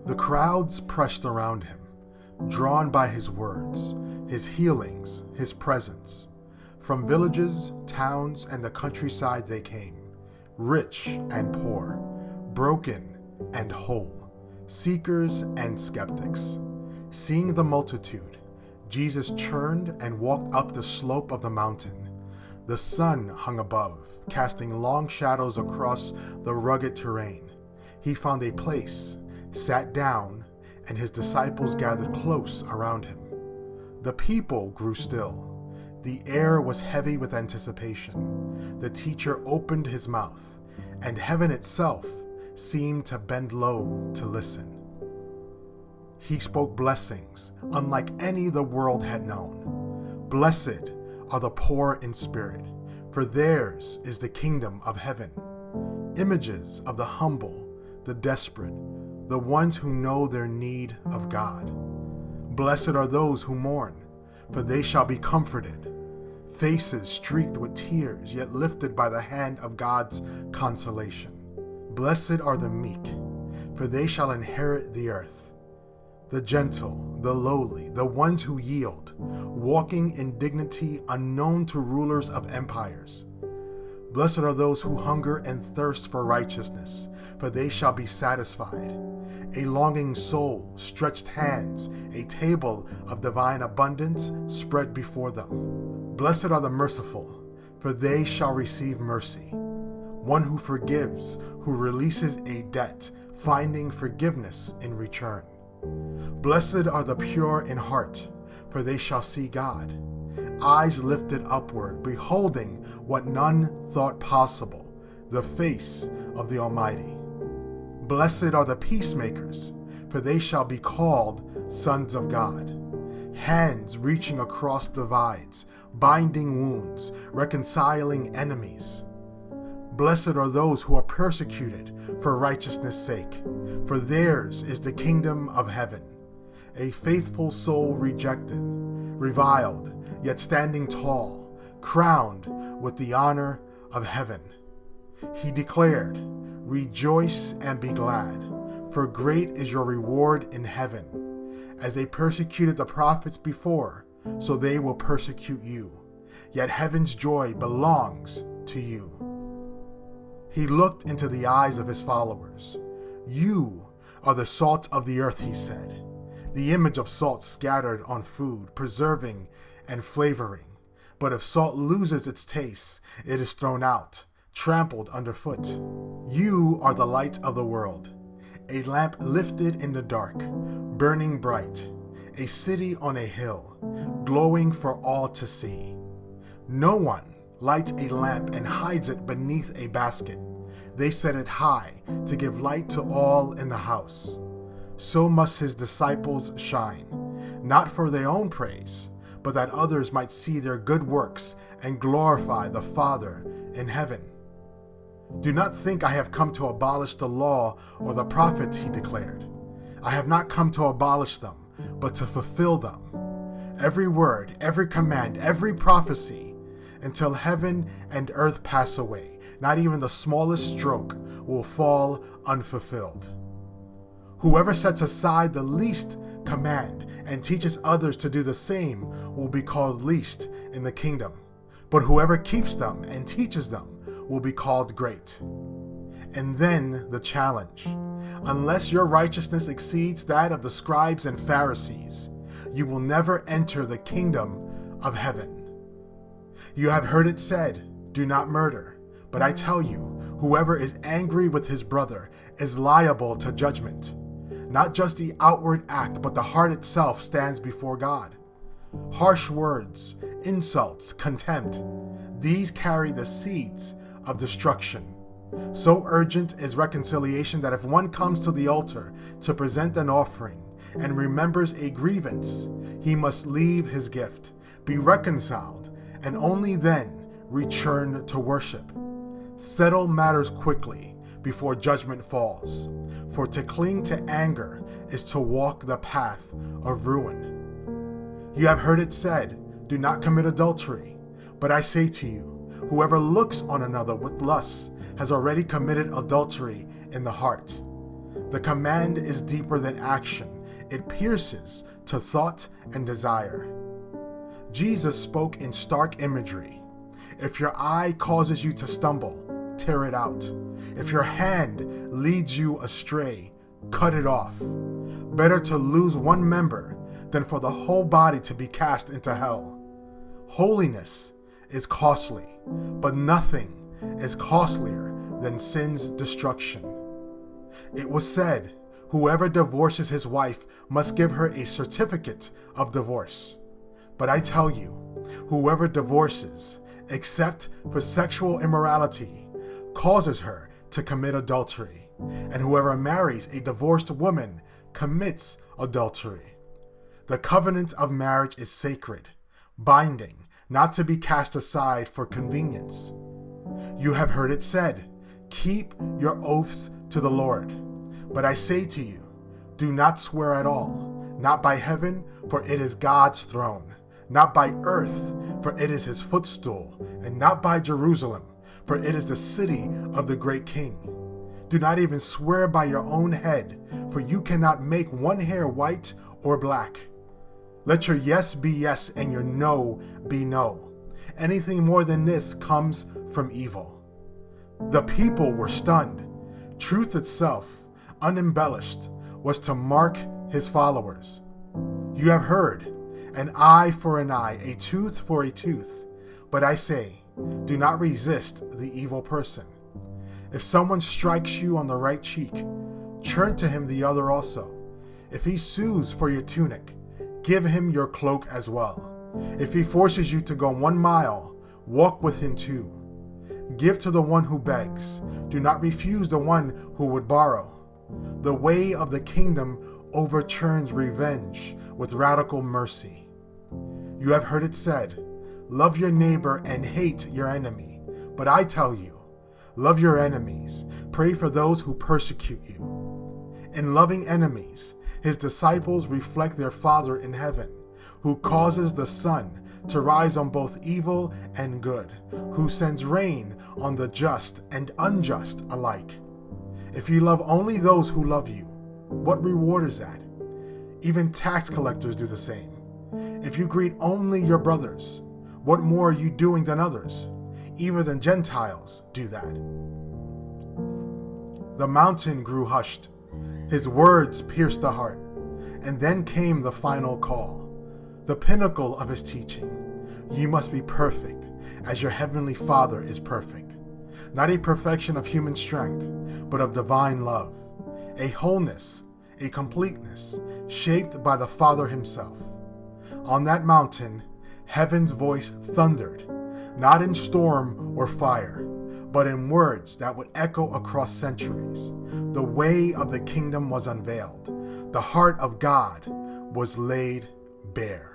The crowds pressed around him, drawn by his words, his healings, his presence. From villages, towns, and the countryside they came, rich and poor, broken and whole, seekers and skeptics. Seeing the multitude, Jesus turned and walked up the slope of the mountain. The sun hung above, casting long shadows across the rugged terrain. He found a place, sat down, and his disciples gathered close around him. The people grew still. The air was heavy with anticipation. The teacher opened his mouth, and heaven itself seemed to bend low to listen. He spoke blessings unlike any the world had known. Blessed are the poor in spirit, for theirs is the kingdom of heaven. Images of the humble, the desperate, the ones who know their need of God. Blessed are those who mourn, for they shall be comforted. Faces streaked with tears, yet lifted by the hand of God's consolation. Blessed are the meek, for they shall inherit the earth. The gentle, the lowly, the ones who yield, walking in dignity unknown to rulers of empires. Blessed are those who hunger and thirst for righteousness, for they shall be satisfied. A longing soul, stretched hands, a table of divine abundance spread before them. Blessed are the merciful, for they shall receive mercy. One who forgives, who releases a debt, finding forgiveness in return. Blessed are the pure in heart, for they shall see God. Eyes lifted upward, beholding what none thought possible, the face of the Almighty. Blessed are the peacemakers, for they shall be called sons of God. Hands reaching across divides, binding wounds, reconciling enemies. Blessed are those who are persecuted for righteousness' sake, for theirs is the kingdom of heaven. A faithful soul rejected, reviled, yet standing tall, crowned with the honor of heaven. He declared, "Rejoice and be glad, for great is your reward in heaven. As they persecuted the prophets before, so they will persecute you. Yet heaven's joy belongs to you." He looked into the eyes of his followers. "You are the salt of the earth," he said, the image of salt scattered on food, preserving and flavoring. But if salt loses its taste, it is thrown out, trampled underfoot. You are the light of the world, a lamp lifted in the dark, burning bright, a city on a hill, glowing for all to see. No one lights a lamp and hides it beneath a basket. They set it high to give light to all in the house. So must his disciples shine, not for their own praise, but that others might see their good works and glorify the Father in heaven. Do not think I have come to abolish the law or the prophets, he declared. I have not come to abolish them, but to fulfill them. Every word, every command, every prophecy, until heaven and earth pass away, not even the smallest stroke will fall unfulfilled. Whoever sets aside the least command and teaches others to do the same will be called least in the kingdom. But whoever keeps them and teaches them will be called great. And then the challenge. Unless your righteousness exceeds that of the scribes and Pharisees, you will never enter the kingdom of heaven. You have heard it said, "Do not murder." But I tell you, whoever is angry with his brother is liable to judgment. Not just the outward act, but the heart itself stands before God. Harsh words, insults, contempt, these carry the seeds of destruction. So urgent is reconciliation that if one comes to the altar to present an offering and remembers a grievance, he must leave his gift, be reconciled, and only then return to worship. Settle matters quickly before judgment falls, for to cling to anger is to walk the path of ruin. You have heard it said, "Do not commit adultery." But I say to you, whoever looks on another with lust has already committed adultery in the heart. The command is deeper than action. It pierces to thought and desire. Jesus spoke in stark imagery. If your eye causes you to stumble, tear it out. If your hand leads you astray, cut it off. Better to lose one member than for the whole body to be cast into hell. Holiness is costly, but nothing is costlier than sin's destruction. It was said, whoever divorces his wife must give her a certificate of divorce. But I tell you, whoever divorces, except for sexual immorality, causes her to commit adultery, and whoever marries a divorced woman commits adultery. The covenant of marriage is sacred, binding, not to be cast aside for convenience. You have heard it said, keep your oaths to the Lord. But I say to you, do not swear at all, not by heaven, for it is God's throne, not by earth, for it is his footstool, and not by Jerusalem, for it is the city of the great king. Do not even swear by your own head, for you cannot make one hair white or black. Let your yes be yes and your no be no. Anything more than this comes from evil. The people were stunned. Truth itself, unembellished, was to mark his followers. You have heard, an eye for an eye, a tooth for a tooth. But I say, do not resist the evil person. If someone strikes you on the right cheek, turn to him the other also. If he sues for your tunic, give him your cloak as well. If he forces you to go 1 mile, walk with him 2. Give to the one who begs. Do not refuse the one who would borrow. The way of the kingdom overturns revenge with radical mercy. You have heard it said, love your neighbor and hate your enemy. But I tell you, love your enemies. Pray for those who persecute you. In loving enemies, his disciples reflect their Father in heaven, who causes the sun to rise on both evil and good, who sends rain on the just and unjust alike. If you love only those who love you, what reward is that? Even tax collectors do the same. If you greet only your brothers, what more are you doing than others? Even the Gentiles do that. The mountain grew hushed. His words pierced the heart. And then came the final call, the pinnacle of his teaching. You must be perfect, as your heavenly Father is perfect. Not a perfection of human strength, but of divine love. A wholeness, a completeness, shaped by the Father himself. On that mountain, heaven's voice thundered, not in storm or fire, but in words that would echo across centuries. The way of the kingdom was unveiled. The heart of God was laid bare.